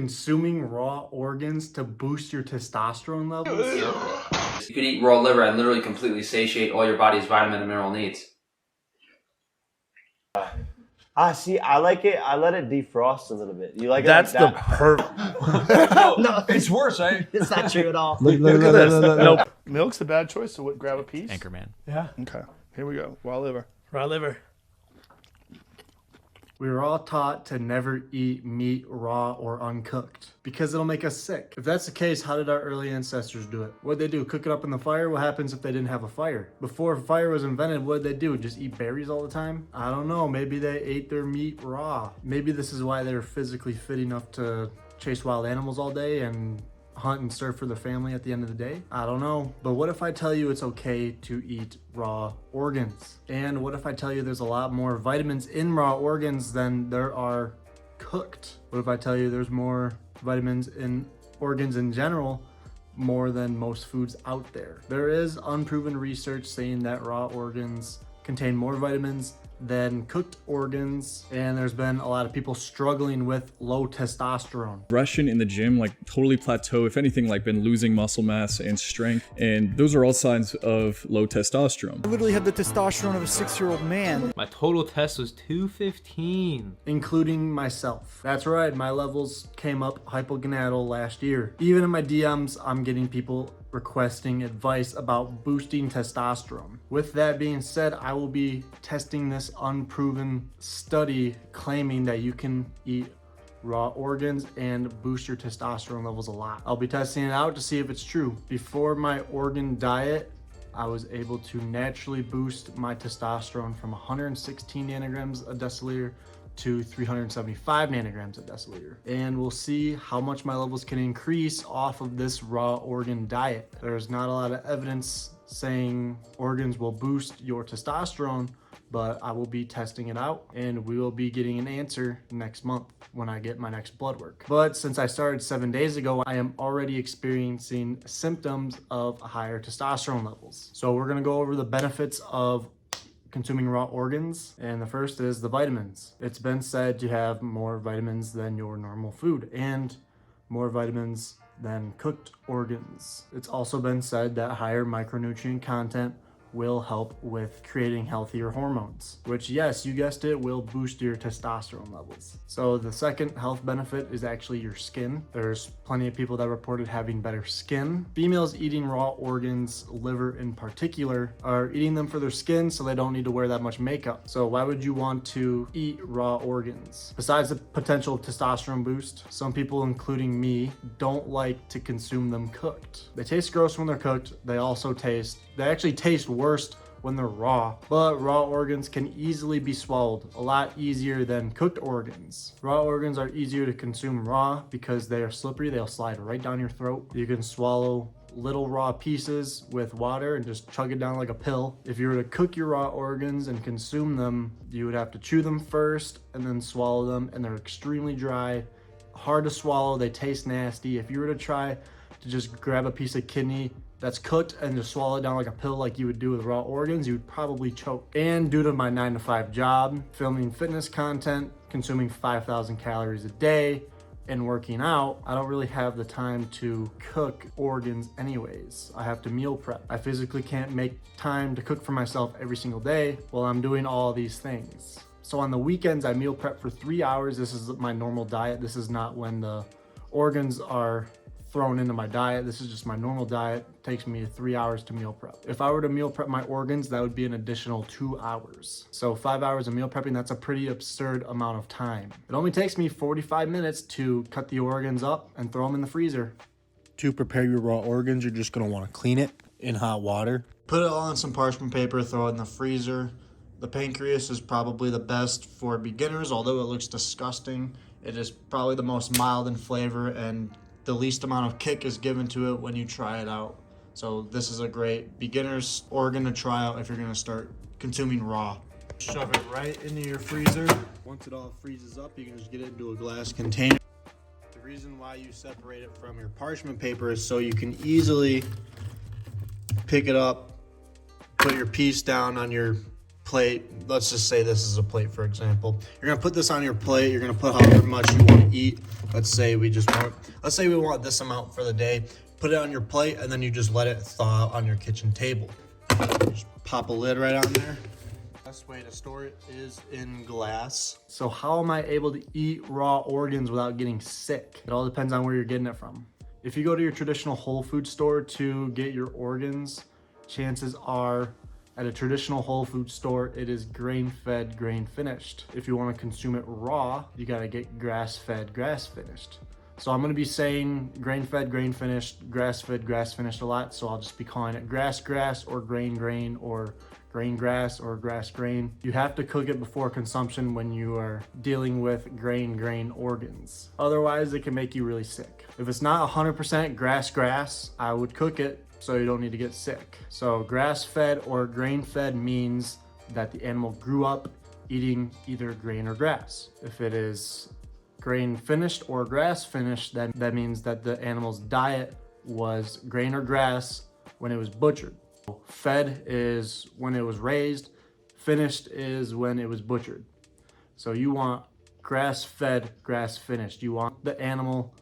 Consuming raw organs to boost your testosterone levels? You could eat raw liver and literally completely satiate all your body's vitamin and mineral needs. See, I like it. I let it defrost a little bit. You like That's it like the that? No, it's worse, right? It's not true at all. Look at this. Nope. Milk's a bad choice, so grab a piece. Anchorman. Yeah. Okay. Here we go. Raw liver. Raw liver. We were all taught to never eat meat raw or uncooked because it'll make us sick. If that's the case, how did our early ancestors do it? What'd they do? Cook it up in the fire? What happens if they didn't have a fire? Before fire was invented, what'd they do? Just eat berries all the time? I don't know. Maybe they ate their meat raw. Maybe this is why they're physically fit enough to chase wild animals all day and hunt and serve for their family at the end of the day? I don't know. But what if I tell you it's okay to eat raw organs? And what if I tell you there's a lot more vitamins in raw organs than there are cooked? What if I tell you there's more vitamins in organs in general, more than most foods out there? There is unproven research saying that raw organs contain more vitamins than cooked organs, and there's been a lot of people struggling with low testosterone. Progression in the gym, like totally plateau, if anything, like been losing muscle mass and strength, and those are all signs of low testosterone. I literally have the testosterone of a 6-year-old man. My total test was 215. Including myself. That's right, my levels came up hypogonadal last year. Even in my DMs, I'm getting people requesting advice about boosting testosterone. With that being said, I will be testing this unproven study claiming that you can eat raw organs and boost your testosterone levels a lot. I'll be testing it out to see if it's true. Before my organ diet, I was able to naturally boost my testosterone from 116 nanograms a deciliter to 375 nanograms a deciliter. And we'll see how much my levels can increase off of this raw organ diet. There's not a lot of evidence saying organs will boost your testosterone, but I will be testing it out and we will be getting an answer next month when I get my next blood work. But since I started 7 days ago, I am already experiencing symptoms of higher testosterone levels. So we're gonna go over the benefits of consuming raw organs, and the first is the vitamins. It's been said to have more vitamins than your normal food and more vitamins than cooked organs. It's also been said that higher micronutrient content will help with creating healthier hormones, which, yes, you guessed it, will boost your testosterone levels. So the second health benefit is actually your skin. There's plenty of people that reported having better skin. Females eating raw organs, liver in particular, are eating them for their skin so they don't need to wear that much makeup. So why would you want to eat raw organs? Besides the potential testosterone boost, some people, including me, don't like to consume them cooked. They taste gross when they're cooked. They actually taste worst when they're raw, but raw organs can easily be swallowed, a lot easier than cooked organs. Raw organs are easier to consume raw because they are slippery. They'll slide right down your throat. You can swallow little raw pieces with water and just chug it down like a pill. If you were to cook your raw organs and consume them, you would have to chew them first and then swallow them, and they're extremely dry, hard to swallow. They taste nasty. If you were to try to just grab a piece of kidney that's cooked and just swallow it down like a pill like you would do with raw organs, you would probably choke. And due to my 9-to-5 job, filming fitness content, consuming 5,000 calories a day, and working out, I don't really have the time to cook organs anyways. I have to meal prep. I physically can't make time to cook for myself every single day while I'm doing all these things. So on the weekends, I meal prep for 3 hours. This is my normal diet. This is not when the organs are thrown into my diet. This is just my normal diet. It takes me 3 hours to meal prep. If I were to meal prep my organs, that would be an additional 2 hours. So 5 hours of meal prepping, that's a pretty absurd amount of time. It only takes me 45 minutes to cut the organs up and throw them in the freezer. To prepare your raw organs, you're just gonna wanna clean it in hot water. Put it all on some parchment paper, throw it in the freezer. The pancreas is probably the best for beginners, although it looks disgusting. It is probably the most mild in flavor, and the least amount of kick is given to it when you try it out. So this is a great beginner's organ to try out if you're gonna start consuming raw. Shove it right into your freezer. Once it all freezes up, you can just get it into a glass container. The reason why you separate it from your parchment paper is so you can easily pick it up, put your piece down on your plate, let's just say this is a plate, for example. You're gonna put this on your plate. You're gonna put however much you want to eat. Let's say we want this amount for the day. Put it on your plate, and then you just let it thaw out on your kitchen table. Just pop a lid right on there. Best way to store it is in glass. So how am I able to eat raw organs without getting sick? It all depends on where you're getting it from. If you go to your traditional whole food store to get your organs, chances are at a traditional whole food store, it is grain-fed, grain-finished. If you want to consume it raw, you gotta get grass-fed, grass-finished. So I'm gonna be saying grain-fed, grain-finished, grass-fed, grass-finished a lot, so I'll just be calling it grass-grass or grain-grain or grain-grass or grass-grain. You have to cook it before consumption when you are dealing with grain-grain organs. Otherwise, it can make you really sick. If it's not 100% grass-grass, I would cook it so you don't need to get sick. So grass-fed or grain-fed means that the animal grew up eating either grain or grass. If it is grain finished or grass finished, then that means that the animal's diet was grain or grass when it was butchered. Fed is when it was raised, finished is when it was butchered. So you want grass fed, grass finished. You want the animal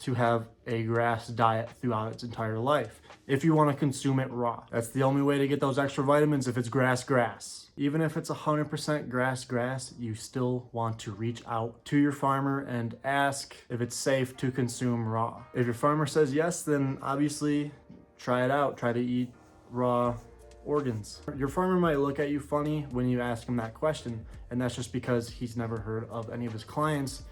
to have a grass diet throughout its entire life if you want to consume it raw. That's the only way to get those extra vitamins if it's grass. Even if it's 100% grass, you still want to reach out to your farmer and ask if it's safe to consume raw. If your farmer says yes, then obviously try it out. Try to eat raw organs. Your farmer might look at you funny when you ask him that question, and that's just because he's never heard of any of his clients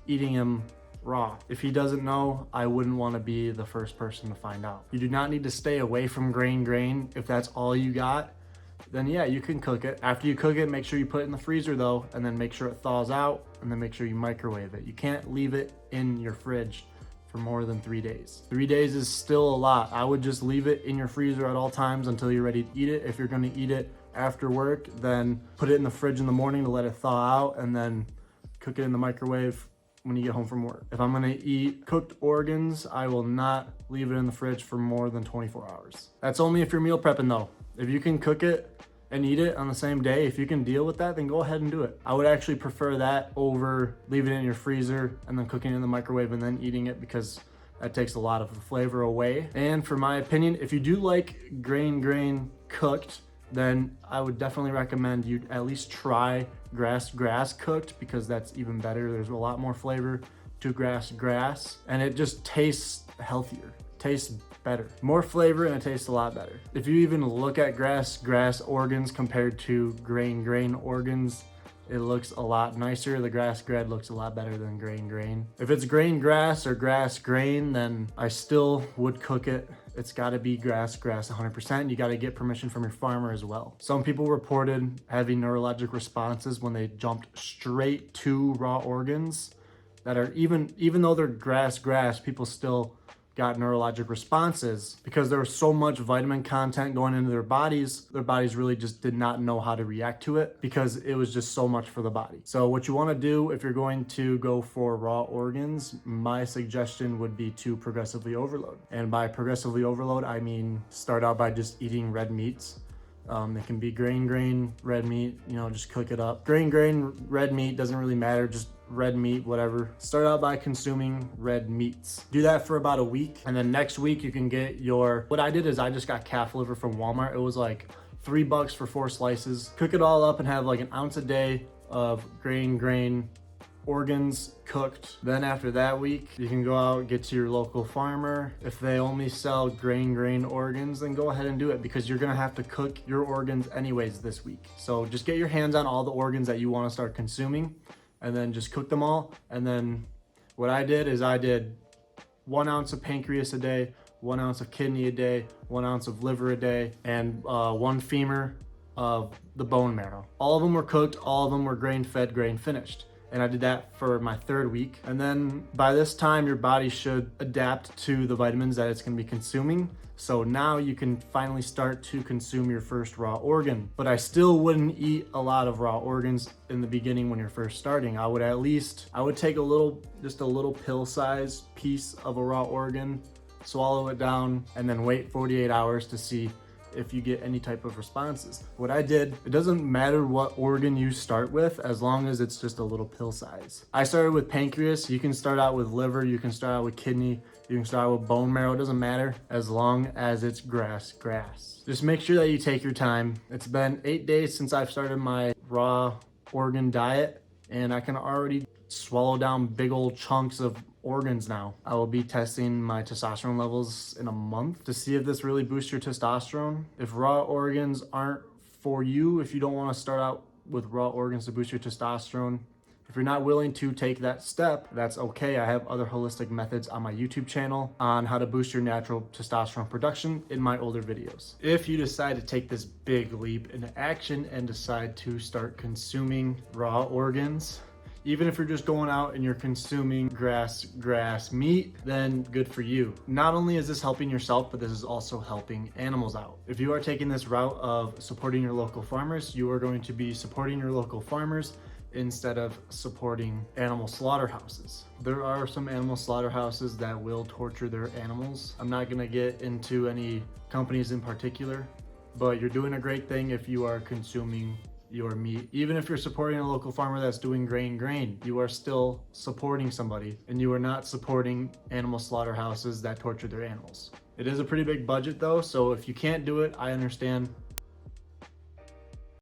eating him raw. If he doesn't know, I wouldn't want to be the first person to find out. You do not need to stay away from grain. If that's all you got, then yeah, you can cook it. After you cook it, make sure you put it in the freezer though, and then make sure it thaws out, and then make sure you microwave it. You can't leave it in your fridge for more than 3 days. 3 days is still a lot. I would just leave it in your freezer at all times until you're ready to eat it. If you're gonna eat it after work, then put it in the fridge in the morning to let it thaw out, and then cook it in the microwave when you get home from work. If I'm gonna eat cooked organs, I will not leave it in the fridge for more than 24 hours. That's only if you're meal prepping though. If you can cook it and eat it on the same day, if you can deal with that, then go ahead and do it. I would actually prefer that over leaving it in your freezer and then cooking it in the microwave and then eating it, because that takes a lot of the flavor away. And for my opinion, if you do like grain cooked, then I would definitely recommend you at least try grass cooked, because that's even better. There's a lot more flavor to grass, and it just tastes healthier, tastes better, more flavor, and it tastes a lot better. If you even look at grass organs compared to grain organs, it looks a lot nicer. The grass looks a lot better than grain. If it's grass or grain, then I still would cook it. It's gotta be grass 100%. You gotta get permission from your farmer as well. Some people reported having neurologic responses when they jumped straight to raw organs that are even though they're grass, people still got neurologic responses because there was so much vitamin content going into their bodies really just did not know how to react to it because it was just so much for the body. So what you want to do if you're going to go for raw organs, my suggestion would be to progressively overload. And by progressively overload, I mean start out by just eating red meats. It can be grain, red meat, just cook it up. Grain, red meat, doesn't really matter, just red meat, whatever. Start out by consuming red meats. Do that for about a week, and then next week you can get what I did is I just got calf liver from Walmart. It was like $3 for 4 slices. Cook it all up and have like an ounce a day of grain organs cooked. Then after that week, you can go out, get to your local farmer. If they only sell grain organs, then go ahead and do it, because you're gonna have to cook your organs anyways this week. So just get your hands on all the organs that you wanna start consuming, and then just cook them all. And then what I did is I did 1 ounce of pancreas a day, 1 ounce of kidney a day, 1 ounce of liver a day, and 1 femur of the bone marrow. All of them were cooked, all of them were grain-fed, grain-finished. And I did that for my 3rd week. And then by this time, your body should adapt to the vitamins that it's gonna be consuming. So now you can finally start to consume your first raw organ. But I still wouldn't eat a lot of raw organs in the beginning when you're first starting. I would take just a little pill-sized piece of a raw organ, swallow it down, and then wait 48 hours to see if you get any type of responses. What I did, it doesn't matter what organ you start with as long as it's just a little pill size. I started with pancreas. You can start out with liver, you can start out with kidney, you can start out with bone marrow. It doesn't matter as long as it's grass. Just make sure that you take your time. It's been 8 days since I've started my raw organ diet, and I can already swallow down big old chunks of organs now. I will be testing my testosterone levels in a month to see if this really boosts your testosterone. If raw organs aren't for you, if you don't want to start out with raw organs to boost your testosterone, if you're not willing to take that step, that's okay. I have other holistic methods on my YouTube channel on how to boost your natural testosterone production in my older videos. If you decide to take this big leap into action and decide to start consuming raw organs, even if you're just going out and you're consuming grass meat, then good for you. Not only is this helping yourself, but this is also helping animals out. If you are taking this route of supporting your local farmers, you are going to be supporting your local farmers instead of supporting animal slaughterhouses. There are some animal slaughterhouses that will torture their animals. I'm not gonna get into any companies in particular, but you're doing a great thing if you are consuming your meat. Even if you're supporting a local farmer that's doing grain, you are still supporting somebody, and you are not supporting animal slaughterhouses that torture their animals. It is a pretty big budget though, so if you can't do it, I understand.